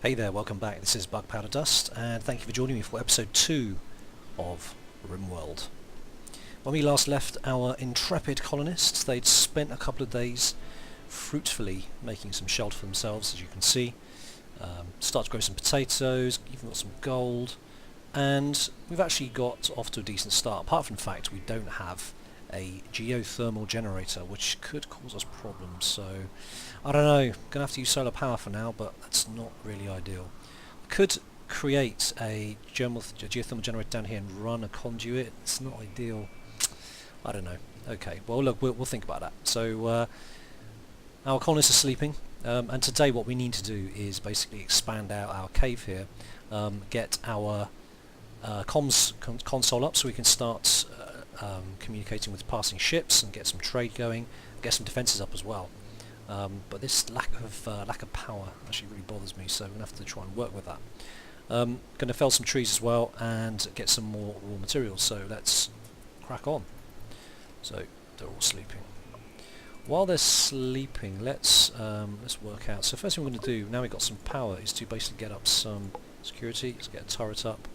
Hey there, welcome back. This is BugPowderDust, and thank you for joining me for episode 2 of Rimworld. When we last left our intrepid colonists, they'd spent a couple of days fruitfully making some shelter for themselves, as you can see. Start to grow some potatoes, even got some gold, and we've actually got off to a decent start, apart from the fact we don't have a geothermal generator, which could cause us problems. So I don't know, gonna have to use solar power for now, but that's not really ideal. Could create a geothermal generator down here and run a conduit. It's not ideal. I don't know. Okay, well look, we'll think about that. So our colonists are sleeping, and today what we need to do is basically expand out our cave here, get our comms console up so we can start communicating with passing ships and get some trade going, get some defences up as well. But this lack of power actually really bothers me, so I'm going to have to try and work with that. Going to fell some trees as well and get some more raw materials, so let's crack on. So they're all sleeping. While they're sleeping, let's work out. So first thing we're going to do, now we've got some power, is to basically get up some security. Let's get a turret up.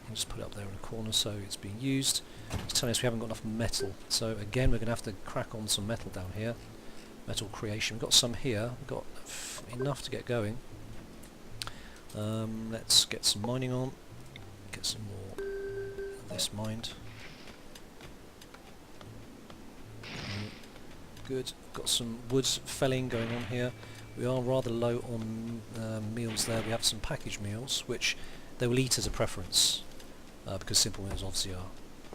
And just put it up there in a corner so it's being used. It's telling us we haven't got enough metal, so again we're going to have to crack on some metal down here. Metal creation. We've got some here. We've got enough to get going. Let's get some mining on. Get some more of this mined. Good. Got some wood felling going on here. We are rather low on meals there. We have some packaged meals, which they will eat as a preference, because simple meals obviously are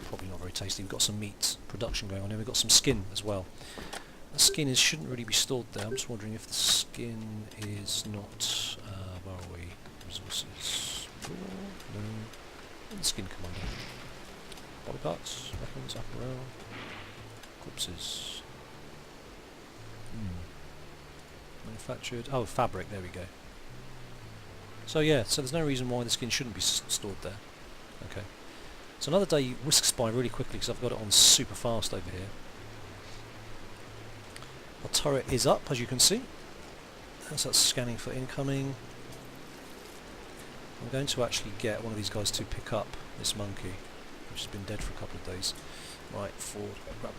probably not very tasty. We've got some meat production going on here. We've got some skin as well. The skin shouldn't really be stored there. I'm just wondering if the skin is not... where are we? Resources. No. The skin commander. Body parts, weapons, apparel, corpses. Manufactured. Oh, fabric. There we go. So yeah, so there's no reason why the skin shouldn't be stored there. Okay. So another day whisks by really quickly because I've got it on super fast over here. Our turret is up, as you can see. As that's scanning for incoming. I'm going to actually get one of these guys to pick up this monkey, which has been dead for a couple of days. Right, forward. Grab.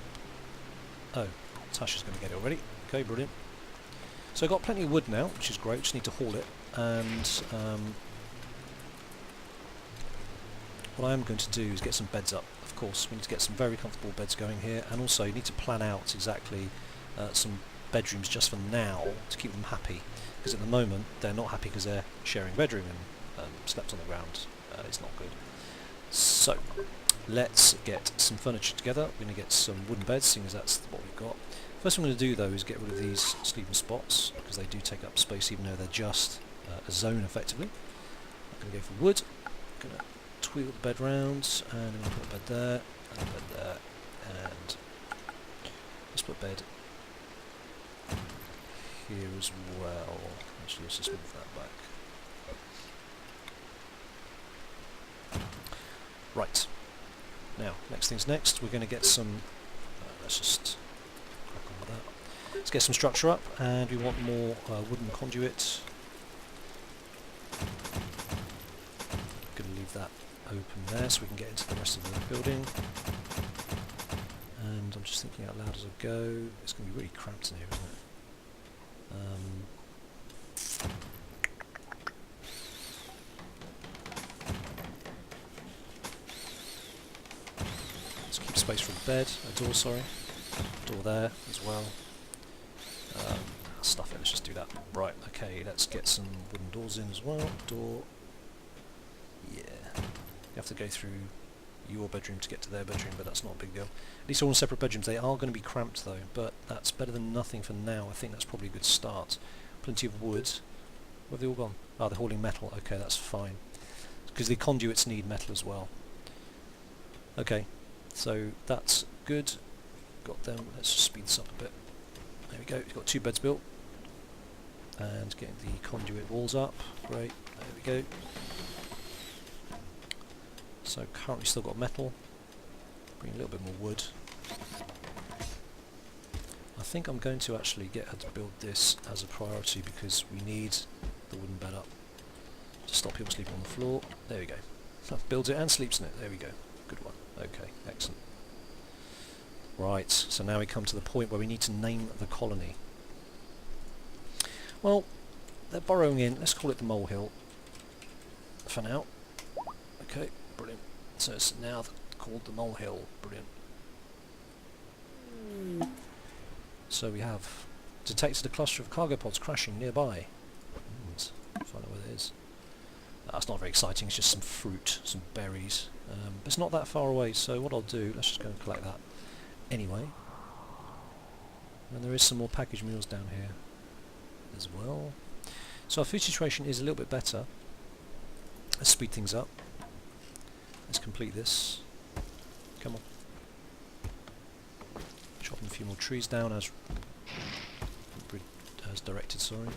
Oh, Tasha's going to get it already. Okay, brilliant. So I've got plenty of wood now, which is great. Just need to haul it. And what I am going to do is get some beds up. Of course, we need to get some very comfortable beds going here, and also you need to plan out exactly some bedrooms just for now to keep them happy, because at the moment they're not happy because they're sharing a bedroom and slept on the ground. It's not good. So let's get some furniture together. We're going to get some wooden beds, seeing as that's what we've got. First thing I'm going to do though is get rid of these sleeping spots, because they do take up space even though they're just a zone effectively. I'm going to go for wood. I'm going to tweak the bed round, and I'm going to put a bed there, and a bed there, and let's put a bed here as well. Actually, let's just move that back. Right. Now, next thing's next. We're going to get some... let's just crack on with that. Let's get some structure up, and we want more wooden conduit. Going to leave that open there so we can get into the rest of the building. And I'm just thinking out loud as I go. It's going to be really cramped in here, isn't it? Let's keep space for a bed, a door, sorry. Door there as well. Stuff it, let's just do that. Right, okay, let's get some wooden doors in as well. Door. Yeah. You have to go through your bedroom to get to their bedroom, but that's not a big deal. At least all in separate bedrooms. They are going to be cramped though, but that's better than nothing for now. I think that's probably a good start. Plenty of wood. Where have they all gone? Oh, they're hauling metal. Okay, that's fine. Because the conduits need metal as well. Okay, so that's good. Got them. Let's just speed this up a bit. There we go. We've got 2 beds built. And getting the conduit walls up. Great. There we go. So currently still got metal. Bring a little bit more wood. I think I'm going to actually get her to build this as a priority because we need the the wooden bed up to stop people sleeping on the floor. There we go. Builds it and sleeps in it. There we go. Good one. Okay, excellent. Right, so now we come to the point where we need to name the colony. Well, they're burrowing in. Let's call it the molehill for now. Okay, brilliant. So it's now called the molehill. Brilliant. So we have detected a cluster of cargo pods crashing nearby. Let's find out where it is. That's not very exciting, it's just some fruit, some berries. But it's not that far away, so what I'll do, let's just go and collect that anyway. And there is some more packaged meals down here as well. So our food situation is a little bit better. Let's speed things up. Let's complete this. Come on. Chopping a few more trees down as directed, sorry.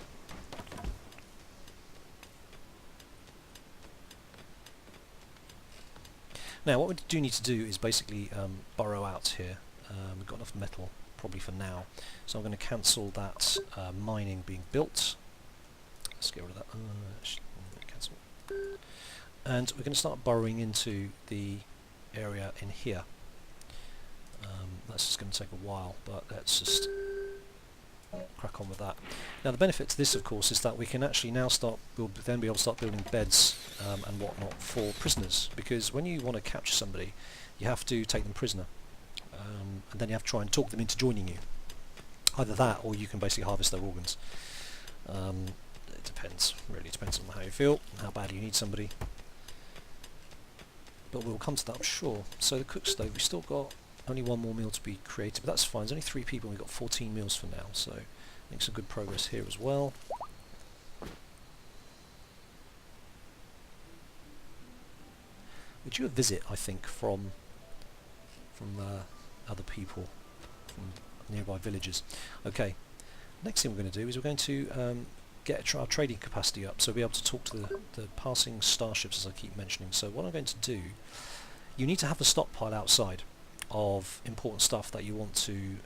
Now what we do need to do is basically burrow out here. We've got enough metal probably for now, so I'm going to cancel that mining being built. Let's get rid of that. Cancel. And we're going to start burrowing into the area in here. That's just going to take a while, but let's just crack on with that. Now the benefit to this, of course, is that we can actually now we'll then be able to start building beds and whatnot for prisoners, because when you want to capture somebody you have to take them prisoner, and then you have to try and talk them into joining you. Either that, or you can basically harvest their organs. It depends, really depends on how you feel and how badly you need somebody, but we'll come to that, I'm sure. So the cook stove, we've still got only one more meal to be created, but that's fine. There's only 3 people and we've got 14 meals for now, so I think some good progress here as well. We're due a visit, I think, from other people, from nearby villages. Okay, next thing we're going to do is we're going to get our trading capacity up, so we'll be able to talk to the passing starships, as I keep mentioning. So what I'm going to do, you need to have a stockpile outside of important stuff that you want to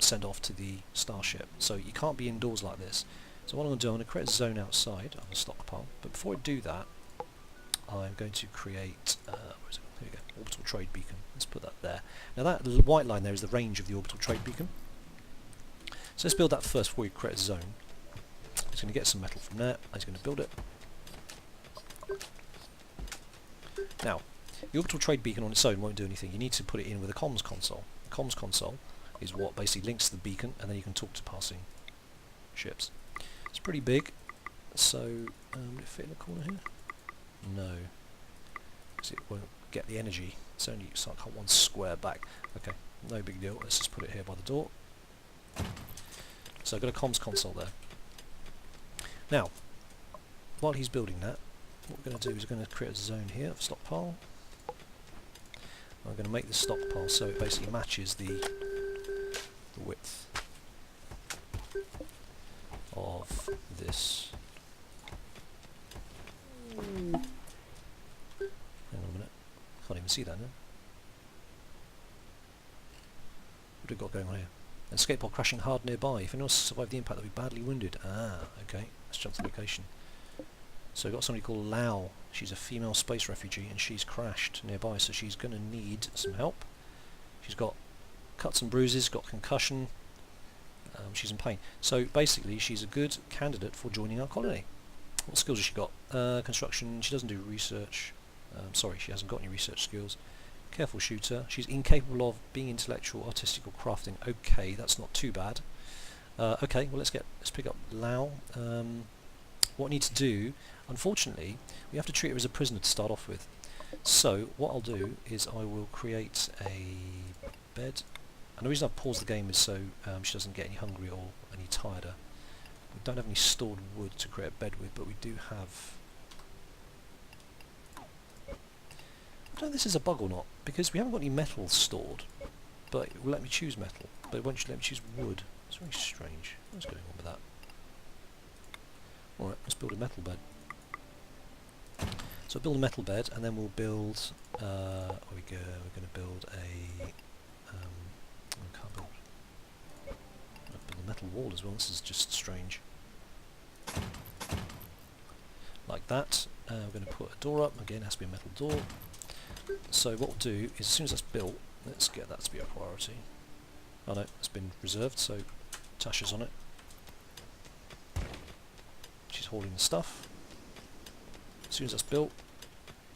send off to the starship. So you can't be indoors like this. So what I'm going to do, I'm going to create a zone outside of a stockpile. But before I do that, I'm going to create where is it? Here we go, orbital trade beacon. Let's put that there. Now that white line there is the range of the orbital trade beacon. So let's build that first before we create a zone. I'm just going to get some metal from there. I'm just going to build it. Now, the orbital trade beacon on its own won't do anything. You need to put it in with a comms console. The comms console is what basically links to the beacon, and then you can talk to passing ships. It's pretty big, so will it fit in the corner here? No, because it won't get the energy. It's only like one square back. Okay, no big deal. Let's just put it here by the door. So I've got a comms console there. Now, while he's building that, what we're going to do is we're going to create a zone here of stockpile. I'm going to make the stockpile so it basically matches the width of this. Hang on a minute, can't even see that now. What have we got going on here? An escape pod crashing hard nearby. If anyone survived the impact, they'll be badly wounded. Ah, okay. Let's jump to the location. So we've got somebody called Lau. She's a female space refugee and she's crashed nearby, so she's going to need some help. She's got cuts and bruises, got concussion, she's in pain. So basically she's a good candidate for joining our colony. What skills has she got? Construction, she doesn't do research. Sorry, she hasn't got any research skills. Careful shooter. She's incapable of being intellectual, artistic or crafting. Okay, that's not too bad. Okay, well let's pick up Lau. What I need to do, unfortunately, we have to treat her as a prisoner to start off with. So what I'll do is I will create a bed. And the reason I've paused the game is so she doesn't get any hungry or any tireder. We don't have any stored wood to create a bed with, but we do have... I don't know if this is a bug or not, because we haven't got any metal stored, but it will let me choose metal, but it won't let me choose wood. It's very strange. What's going on with that? Alright, let's build a metal bed. So build a metal bed, and then we'll build... we're going to build a... I can't build... I'll build a metal wall as well. This is just strange. like that. We're going to put a door up. Again, it has to be a metal door. So what we'll do is, as soon as that's built, let's get that to be a priority. Oh no, it's been reserved, so Tasha's on it. She's hauling the stuff. As soon as that's built,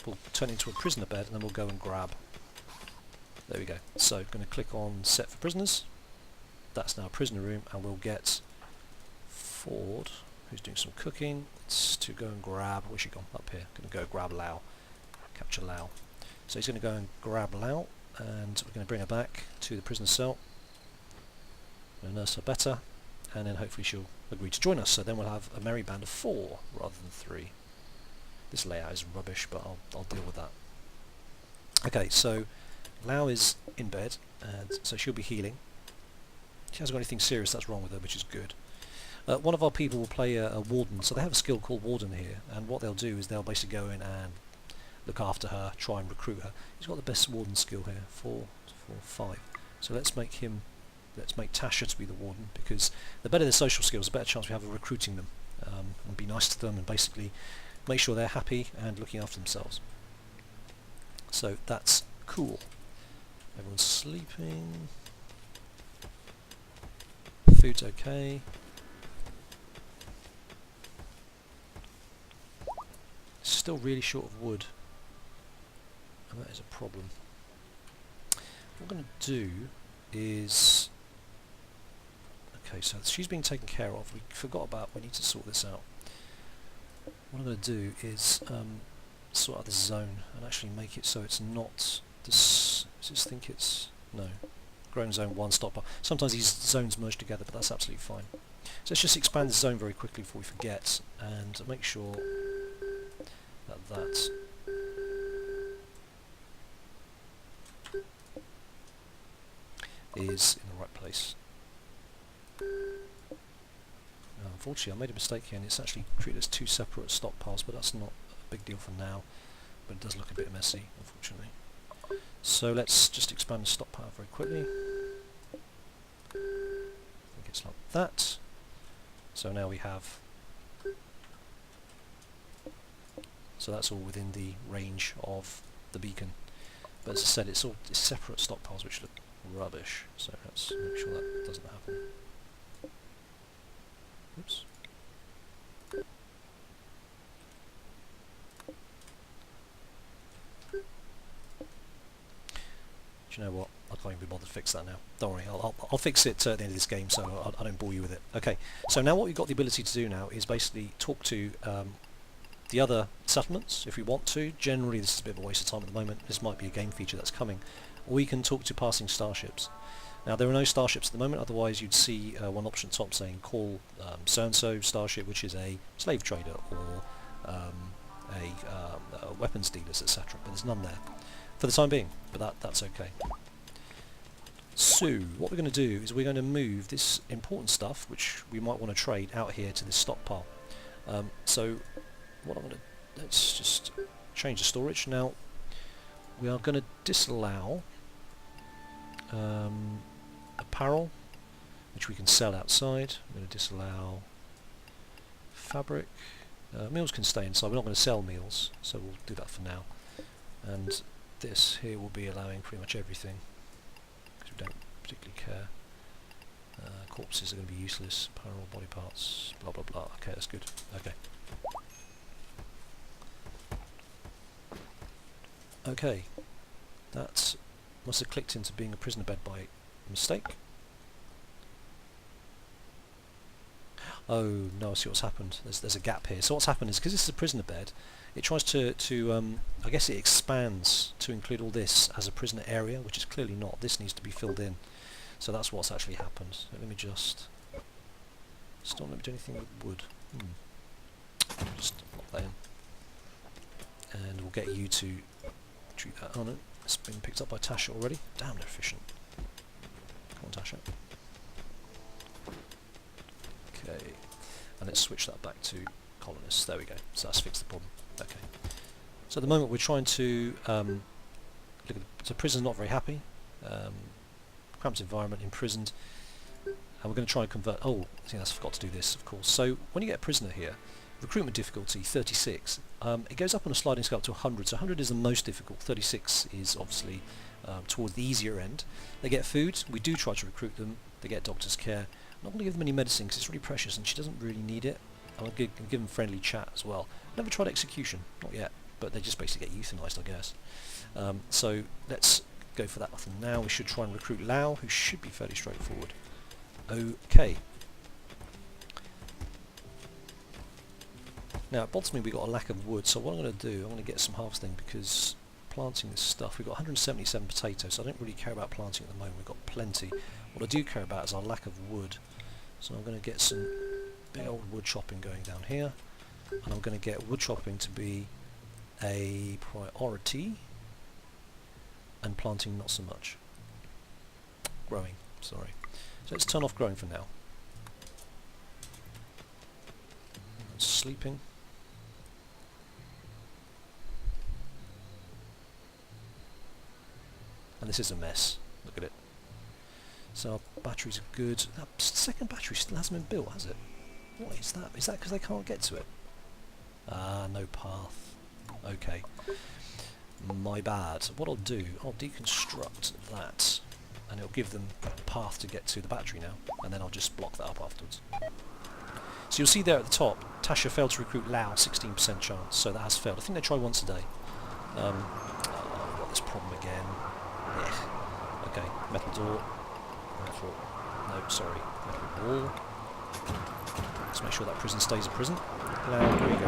we'll turn it into a prisoner bed, and then we'll go and grab. There we go. So, going to click on Set for Prisoners. That's now a prisoner room, and we'll get Ford, who's doing some cooking. It's to go and grab. Where's she gone? Up here. Going to go grab Lau. Capture Lau. So he's going to go and grab Lau, and we're going to bring her back to the prisoner cell. We'll nurse her better, and then hopefully she'll agree to join us. So then we'll have a merry band of 4 rather than 3. This layout is rubbish, but I'll deal with that. Okay, so Lau is in bed, and so she'll be healing. She hasn't got anything serious that's wrong with her, which is good. One of our people will play a warden, so they have a skill called warden here, and what they'll do is they'll basically go in and look after her, try and recruit her. He's got the best warden skill here, 4, 5. So let's make Tasha to be the warden, because the better their social skills, the better chance we have of recruiting them, and be nice to them, and basically make sure they're happy and looking after themselves. So that's cool. Everyone's sleeping. Food's okay. Still really short of wood, and that is a problem. What we're going to do is... Okay, so she's being taken care of. We forgot about, we need to sort this out. What I'm going to do is sort out this zone and actually make it so it's not this. I just think it's no growing zone 1 stopper. Sometimes these zones merge together, but that's absolutely fine. So let's just expand the zone very quickly before we forget, and make sure that that is in the right place. Unfortunately, I made a mistake here, and it's actually treated as 2 separate stockpiles, but that's not a big deal for now. But it does look a bit messy, unfortunately. So let's just expand the stockpile very quickly. I think it's like that. So now we have... So that's all within the range of the beacon. But as I said, it's separate stockpiles, which look rubbish. So let's make sure that doesn't happen. Oops. Do you know what? I can't even be bothered to fix that now. Don't worry, I'll fix it at the end of this game, so I don't bore you with it. Okay, so now what we've got the ability to do now is basically talk to the other settlements if we want to. Generally this is a bit of a waste of time at the moment. This might be a game feature that's coming. Or we can talk to passing starships. Now there are no starships at the moment, otherwise you'd see one option at the top saying call so-and-so starship, which is a slave trader or a weapons dealers, etc. But there's none there for the time being, but that's okay. So what we're going to do is we're going to move this important stuff, which we might want to trade, out here to this stockpile. So what I'm going to... let's just change the storage. Now we are going to disallow apparel, which we can sell outside. I'm going to disallow fabric. Meals can stay inside. We're not going to sell meals, so we'll do that for now. And this here will be allowing pretty much everything, because we don't particularly care. Corpses are going to be useless. Apparel, body parts, blah blah blah. Okay, that's good. Okay. Okay, that must have clicked into being a prisoner bed by mistake. Oh no, I see what's happened. There's a gap here. So what's happened is, because this is a prisoner bed, it tries to I guess it expands to include all this as a prisoner area, which is clearly not. This needs to be filled in. So that's what's actually happened. So let me just don't let me do anything with wood. Just lock that in, and we'll get you to treat that. Oh no, it's been picked up by Tasha already. Damn, they're efficient. Come on, Tasha. Okay, and let's switch that back to colonists. There we go. So that's fixed the problem. Okay. So at the moment we're trying to look at the prisoner's not very happy. Cramped environment, imprisoned, and we're going to try and convert. Oh, I think I forgot to do this, of course. So when you get a prisoner here, Recruitment difficulty 36. It goes up on a sliding scale to 100, so 100 is the most difficult. 36 is obviously towards the easier end. They get food. We do try to recruit them. They get doctor's care. I'm not going to give them any medicine because it's really precious and she doesn't really need it. I'm going to give them friendly chat as well. Never tried execution, not yet, but they just basically get euthanized, I guess. So let's go for that method now. We should try and recruit Lao, who should be fairly straightforward. Okay. Now it bothers me we've got a lack of wood, so what I'm going to do, I'm going to get some harvesting because planting this stuff, we've got 177 potatoes, so I don't really care about planting at the moment, we've got plenty. What I do care about is our lack of wood. So I'm going to get some big old wood chopping going down here, and I'm going to get wood chopping to be a priority, and planting not so much. Growing, sorry. So let's turn off growing for now. And sleeping. And this is a mess. Look at it. So our batteries are good. That second battery still hasn't been built, has it? What is that? Is that because they can't get to it? Ah, no path. Okay. My bad. What I'll do, I'll deconstruct that, and it'll give them a path to get to the battery now, and then I'll just block that up afterwards. So you'll see there at the top, Tasha failed to recruit Lao, 16% chance, so that has failed. I think they try once a day. We've got this problem again. Yeah. Okay, metal door. Metal. No, sorry. Metal wall. Let's make sure that prison stays a prison. Lao, here we go.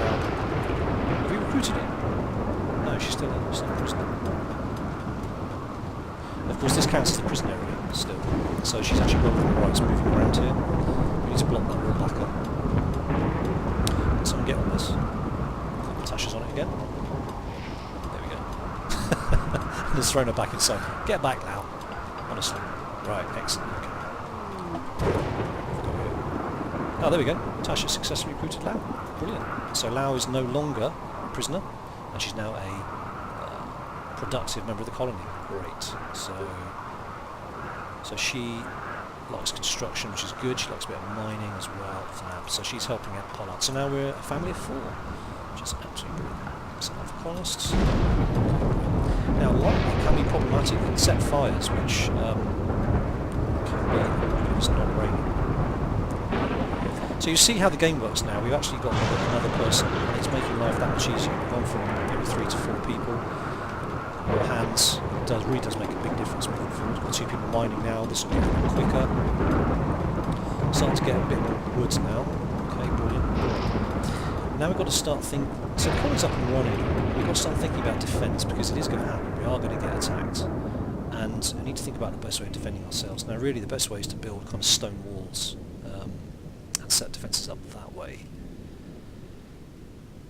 Lao. Have we recruited her? No, she's still in. She's not a prisoner. Of course, this counts as the prison area still. So she's actually got all the rights moving around here. We need to block that wall back up. Can someone get on this? Tasha's on it again. There we go. Just thrown her back inside. Get back now. Honestly. Right, excellent. Okay. Oh, there we go. Tasha successfully recruited Lao. Brilliant. So Lao is no longer a prisoner, and she's now a productive member of the colony. Great. So she likes construction, which is good. She likes a bit of mining as well. Fab. So she's helping out Pollard. So now we're a family of 4, which is absolutely brilliant. So now for colonists. Now lightning can be problematic. It can set fires, which can be it's not raining. So you see how the game works now. We've actually got another person. It's making life that much easier. We've gone from maybe 3 to 4 people. More hands. It really does make a big difference moving forward. We've got 2 people mining now. This will get a bit quicker. Starting to get a bit more woods now. Okay, brilliant. Now we've got to start thinking. So the colony's up and running. We've got to start thinking about defence because it is going to happen. We are going to get attacked. And we need to think about the best way of defending ourselves. Now really the best way is to build kind of stone walls. And set defences up that way.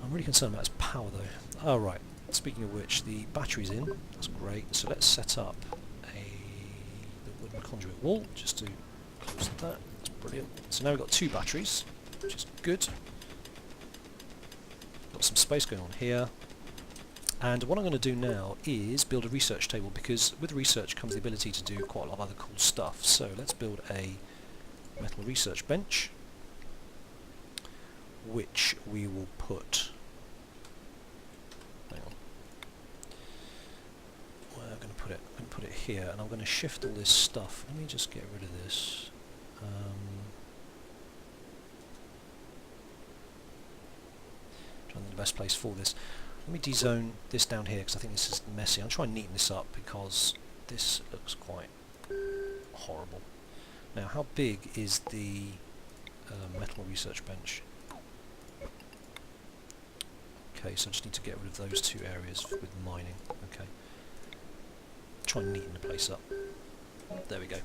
I'm really concerned about its power though. Oh right, speaking of which, the battery's in, that's great. So let's set up the wooden conduit wall, just to close that, that's brilliant. So now we've got 2 batteries, which is good. Got some space going on here. And what I'm going to do now is build a research table, because with research comes the ability to do quite a lot of other cool stuff. So let's build a metal research bench, which we will put, hang on, where am I going to put it? I'm going to put it here, and I'm going to shift all this stuff. Let me just get rid of this. Trying to think the best place for this. Let me dezone this down here because I think this is messy. I'll try and neaten this up because this looks quite horrible. Now, how big is the metal research bench? Okay, so I just need to get rid of those 2 areas with mining. Okay. Try and neaten the place up. There we go.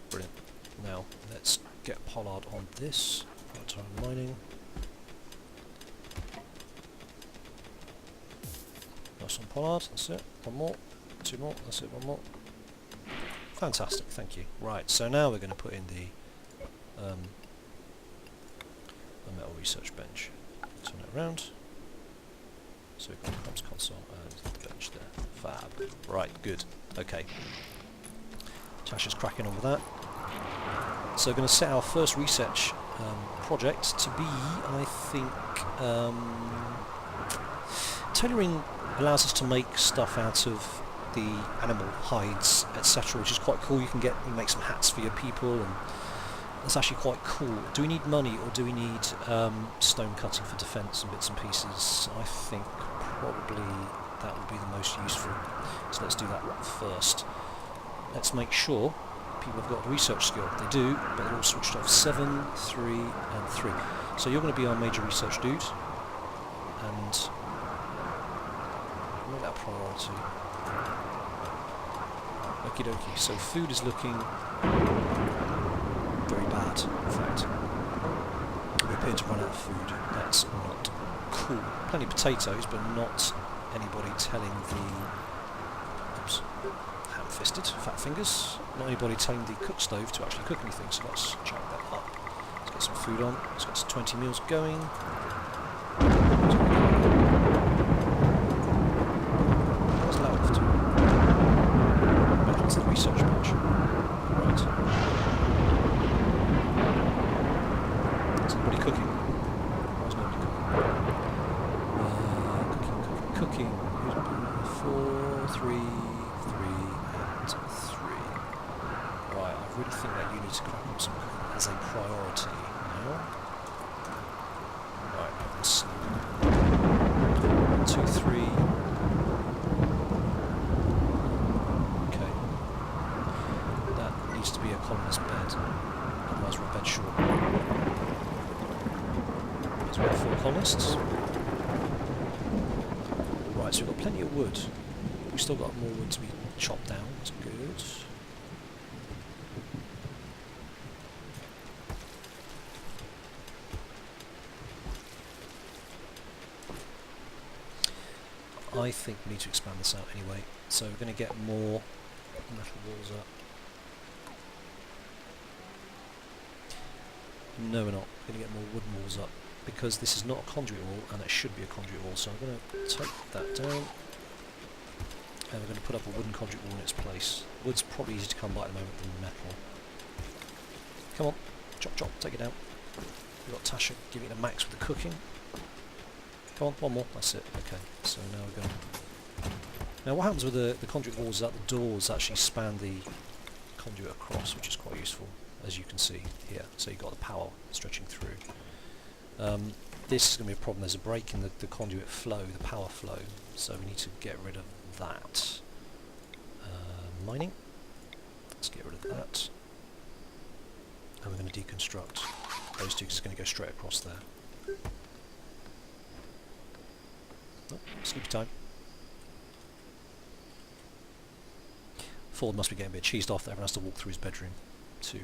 Brilliant. Now, let's get Pollard on this. Part-time mining. Nice on Pollard, that's it. 1 more. 2 more, that's it, 1 more. Fantastic, thank you. Right, so now we're going to put in the metal research bench. Turn it around. So we've got the comms console and the bench there. Fab. Right, good. Okay. Tasha's cracking on with that. So we're going to set our first research project to be, I think, tailoring allows us to make stuff out of the animal hides, etc., which is quite cool. You can make some hats for your people, and that's actually quite cool. Do we need money, or do we need stone cutting for defence and bits and pieces? I think probably that would be the most useful. So let's do that first. Let's make sure people have got a research skill. They do, but they're all switched off. 7, 3, and 3. So you're going to be our major research dude, and make that a priority. Okie dokie. So food is looking very bad, in fact. We appear to run out of food. That's not cool. Plenty of potatoes, but not anybody telling the... Oops. Ham-fisted, fat fingers. Not anybody telling the cook stove to actually cook anything, so let's check that up. Let's get some food on. Let's get some 20 meals going. Where's that off to? Back into the research patch. Right. Is anybody cooking? Where's nobody cooking? Cooking. 4, 3, 3, and 3. Right, I really think that you need to crack on some cooking as a priority now. Right, let's 2, 3. Okay. That needs to be a colonist bed. Otherwise we're a bed short. Because we have 4 colonists. Right, so we've got plenty of wood. We've still got more wood to be chopped down, that's good. I think we need to expand this out anyway. So we're going to get more metal walls up. No, we're not. We're going to get more wooden walls up, because this is not a conduit wall, and it should be a conduit wall. So I'm going to take that down, and we're going to put up a wooden conduit wall in its place. Wood's probably easier to come by at the moment than metal. Come on, chop chop, take it down. We've got Tasha giving it a max with the cooking. Come on, one more, that's it. Okay, so now we're going to... Now what happens with the conduit walls is that the doors actually span the conduit across, which is quite useful, as you can see here. So you've got the power stretching through. This is going to be a problem. There's a break in the conduit flow, the power flow, so we need to get rid of that. Mining. Let's get rid of that. And we're going to deconstruct those two, because it's going to go straight across there. Oh, sleepy time. Ford must be getting a bit cheesed off there. Everyone has to walk through his bedroom to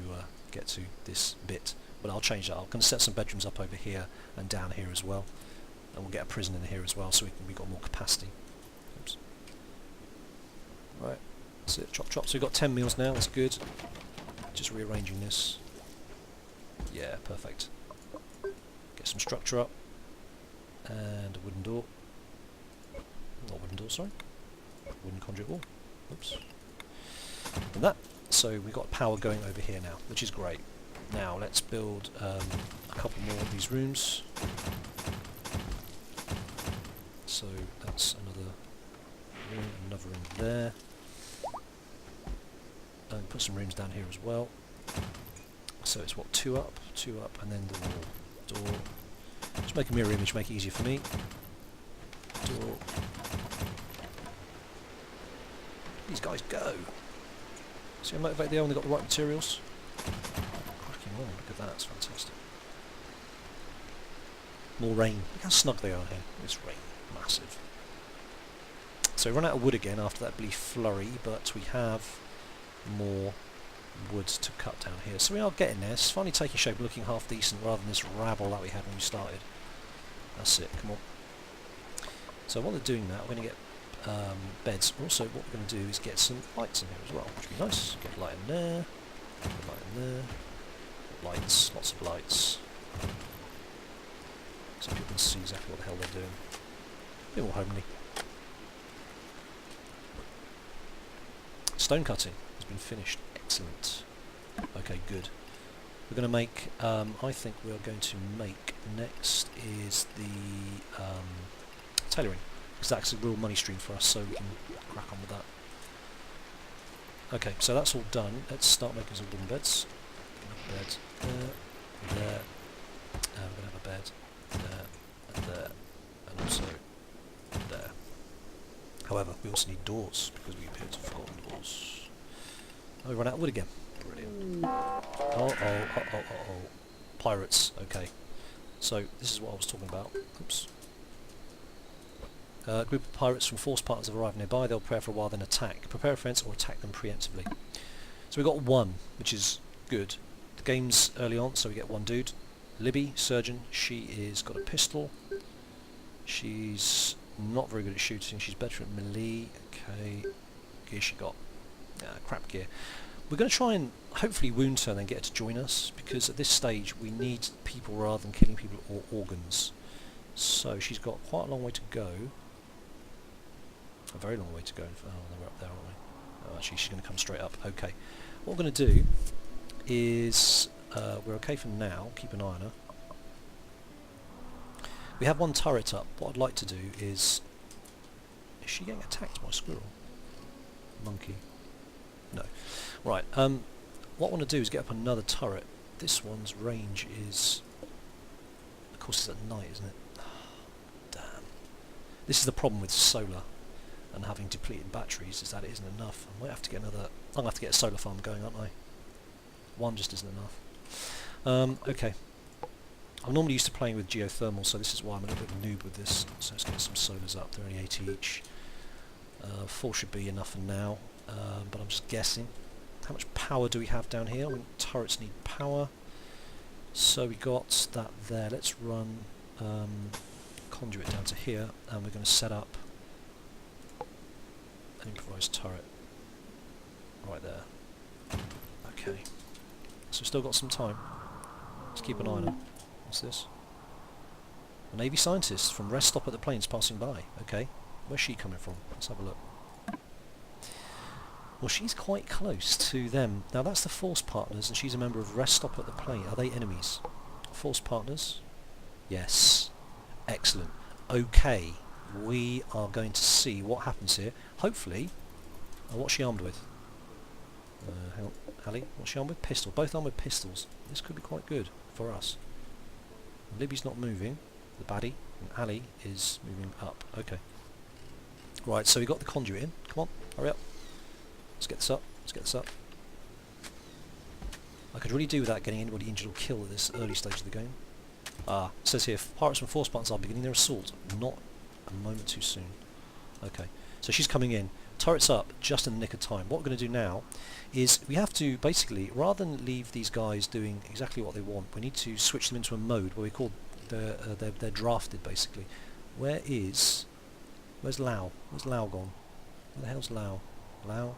get to this bit. But I'll change that. I'm going to set some bedrooms up over here and down here as well. And we'll get a prison in here as well, so we've got more capacity. Oops. Right, that's it. Chop chop. So we've got 10 meals now, that's good. Just rearranging this. Yeah, perfect. Get some structure up. And a wooden door. Not wooden door, sorry. Wooden conduit wall. Oops. And that. So we've got power going over here now, which is great. Now let's build a couple more of these rooms. So that's another room there. And put some rooms down here as well. So it's what, 2 up, and then the wall. Door. Just make a mirror image, make it easier for me. Door. These guys go. See how motivated they are when they've got the right materials? Cracking on, look at that, that's fantastic. More rain. Look how snug they are here. It's rain. Massive. So we run out of wood again after that brief flurry, but we have more wood to cut down here. So we are getting there. It's finally taking shape, looking half decent rather than this rabble that we had when we started. That's it, come on. So while they're doing that, we're going to get beds. Also, what we're going to do is get some lights in here as well, which would be nice. Get a light in there, get a light in there, lights, lots of lights. So people can see exactly what the hell they're doing. A bit more homely. Stone cutting has been finished. Excellent. Okay, good. We're going to make, I think we're going to make next is the tailoring, because that's a real money stream for us, so we can crack on with that. Okay, so that's all done. Let's start making some wooden beds. Bed there, there, and we're going to have a bed there, and there, and also there. However, we also need doors, because we appear to have forgotten doors. Oh, we run out of wood again. Brilliant. Oh. Pirates, okay. So, this is what I was talking about. Oops. A group of pirates from force partners have arrived nearby. They'll prepare for a while, then attack. Prepare a fence or attack them preemptively. So we've got one, which is good. The game's early on, so we get one dude. Libby, surgeon. She is got a pistol. She's not very good at shooting. She's better at melee. Okay. Gear she got. Crap gear. We're going to try and hopefully wound her and then get her to join us, because at this stage we need people rather than killing people or organs. So she's got quite a long way to go. A very long way to go. Oh, we're up there, aren't we? Oh, actually, she's going to come straight up. Okay. What we're going to do is, we're okay for now. Keep an eye on her. We have one turret up. What I'd like to do is she getting attacked by a squirrel? Monkey. No. Right. What I want to do is get up another turret. This one's range is... Of course it's at night, isn't it? Damn. This is the problem with solar and having depleted batteries, is that it isn't enough. I might have to get another... I'm going to have to get a solar farm going, aren't I? One just isn't enough. Okay. I'm normally used to playing with geothermal, so this is why I'm a little bit of a noob with this. So let's get some solars up. They're only 80 each. 4 should be enough for now, but I'm just guessing. How much power do we have down here? I mean, turrets need power. So we got that there. Let's run conduit down to here, and we're going to set up an improvised turret right there. Okay. So we've still got some time. Let's keep an eye on her. What's this? A Navy scientist from rest stop at the planes passing by. Okay. Where's she coming from? Let's have a look. Well, she's quite close to them. Now that's the force partners, and she's a member of rest stop at the plane. Are they enemies? Force partners? Yes. Excellent. Okay. We are going to see what happens here. Hopefully... what's she armed with? Hang on. Ali, what's she armed with? Pistol. Both armed with pistols. This could be quite good for us. Libby's not moving, the baddie, and Ali is moving up. Okay. Right, so we got the conduit in. Come on, hurry up. Let's get this up. Let's get this up. I could really do without getting anybody injured or killed at this early stage of the game. Ah, it says here, pirates from force partners are beginning their assault. Not a moment too soon. Okay, so she's coming in. Turret's up, just in the nick of time. What we're going to do now is we have to basically, rather than leave these guys doing exactly what they want, we need to switch them into a mode where we call they're drafted basically. Where's Lau? Where's Lau gone? Where the hell's Lau? Lau?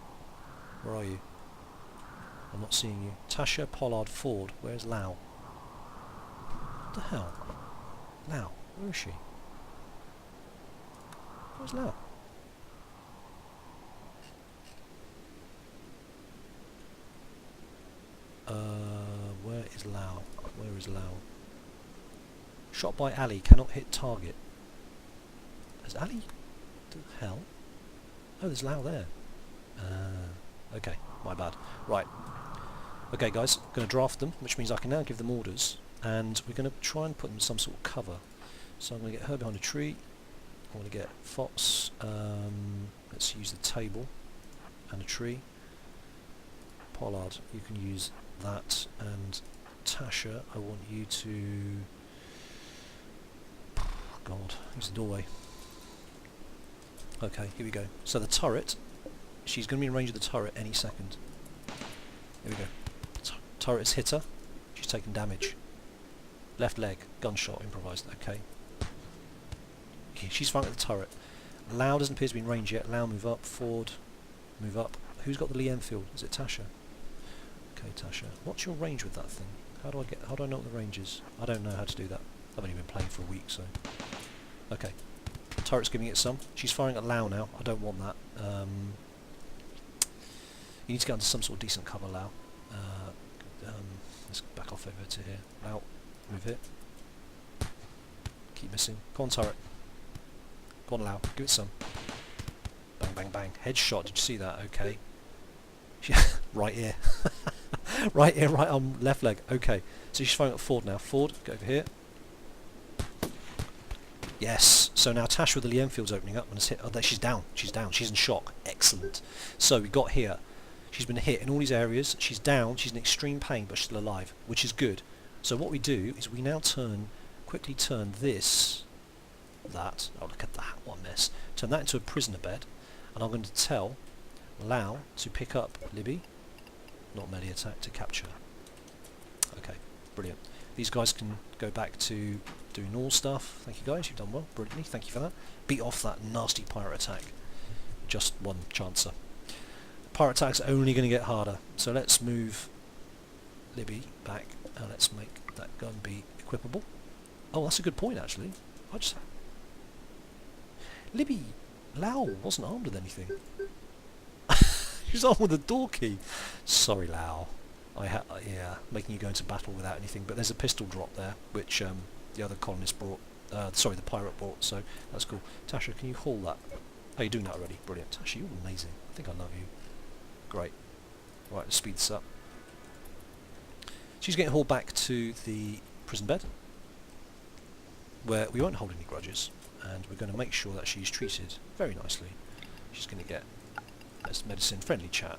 Where are you? I'm not seeing you. Tasha, Pollard, Ford. Where's Lau? What the hell? Lau? Where is she? Where's Lau? Where is Lau? Where is Lau? Shot by Ali, cannot hit target. Is Ali? The hell? Oh, there's Lau there. Okay, my bad. Right. Okay, guys, I'm going to draft them, which means I can now give them orders, and we're going to try and put them in some sort of cover. So I'm going to get her behind a tree. I want to get Fox. Let's use the table and a tree. Pollard, you can use that, and Tasha, I want you to... God, use the doorway. Okay, here we go. So the turret, she's going to be in range of the turret any second. Here we go. Turret's hit her. She's taken damage. Left leg, gunshot, improvised. Okay. She's firing at the turret. Lau doesn't appear to be in range yet. Lau, move up. Ford, move up. Who's got the Lee Enfield? Is it Tasha? Okay, Tasha. What's your range with that thing? How do I know what the range is? I don't know how to do that. I've only been playing for a week, so... Okay. Turret's giving it some. She's firing at Lau now. I don't want that. You need to get into some sort of decent cover, Lau. let's back off over to here. Out. Move it. Keep missing. Go on, turret. Go on, Lau. Give it some. Bang, bang, bang. Headshot. Did you see that? Okay. Right here. Right here, right arm, left leg. Okay. So she's firing at Ford now. Ford, go over here. Yes. So now Tasha with the Lee Enfield's opening up and has hit. Oh, there, she's down. She's down. She's in shock. Excellent. So we got here. She's been hit in all these areas. She's down. She's in extreme pain, but still alive, which is good. So what we do is we now quickly turn this, that. Oh, look at that. What a mess. Turn that into a prisoner bed, and I'm going to tell Lau to pick up Libby. Not melee attack, to capture. Okay, brilliant. These guys can go back to doing all stuff. Thank you guys, you've done well, brilliantly, thank you for that. Beat off that nasty pirate attack. Just one chancer. Pirate attack's only going to get harder, so let's move Libby back and let's make that gun be equipable. Oh, that's a good point actually. Libby, Lau wasn't armed with anything. She's armed with a door key. Sorry, Lau. Yeah, making you go into battle without anything. But there's a pistol drop there, which the other colonist brought. Sorry, the pirate brought. So that's cool. Tasha, can you haul that? Oh, you're doing that already. Brilliant. Tasha, you're amazing. I think I love you. Great. Right, let's speed this up. She's getting hauled back to the prison bed, where we won't hold any grudges, and we're going to make sure that she's treated very nicely. She's going to get medicine, friendly chat.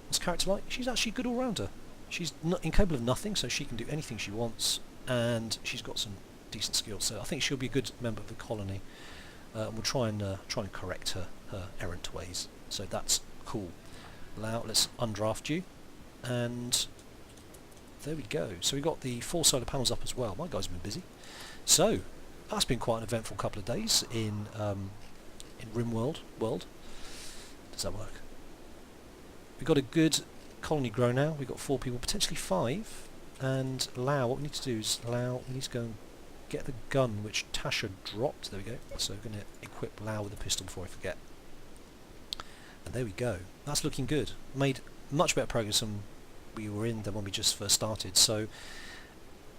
What's character like? She's actually a good all-rounder. She's not incapable of nothing, so she can do anything she wants, and she's got some decent skills. So I think she'll be a good member of the colony. We'll try and correct her errant ways. So that's cool. Now let's undraft you, and there we go. So we got the 4 solar panels up as well. My guys have been busy. So that's been quite an eventful couple of days in Rimworld. Does that work? We've got a good colony grow now. We've got 4 people, potentially 5. And Lau, what we need to do is we need to go and get the gun which Tasha dropped. There we go. So we're going to equip Lau with a pistol before I forget. And there we go. That's looking good. Made much better progress than we were in than when we just first started. So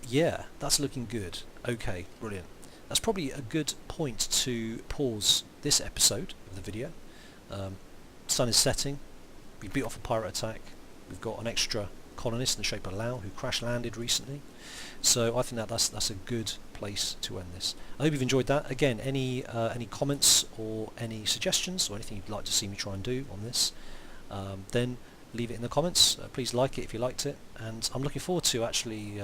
yeah, that's looking good. Okay, brilliant. That's probably a good point to pause this episode of the video. Sun is setting. We beat off a pirate attack. We've got an extra colonist in the shape of Lau who crash landed recently. So I think that's a good place to end this. I hope you've enjoyed that. Again, any comments or any suggestions or anything you'd like to see me try and do on this, then leave it in the comments. Please like it if you liked it, and I'm looking forward to actually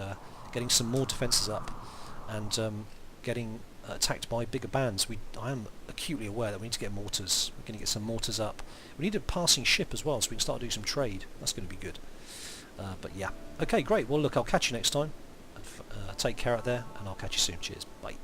getting some more defences up and getting attacked by bigger bands. I am acutely aware that we need to get mortars. We're going to get some mortars up. We need a passing ship as well, so we can start doing some trade. That's going to be good. But yeah. Okay, great. Well, look, I'll catch you next time. Take care out there, and I'll catch you soon. Cheers. Bye.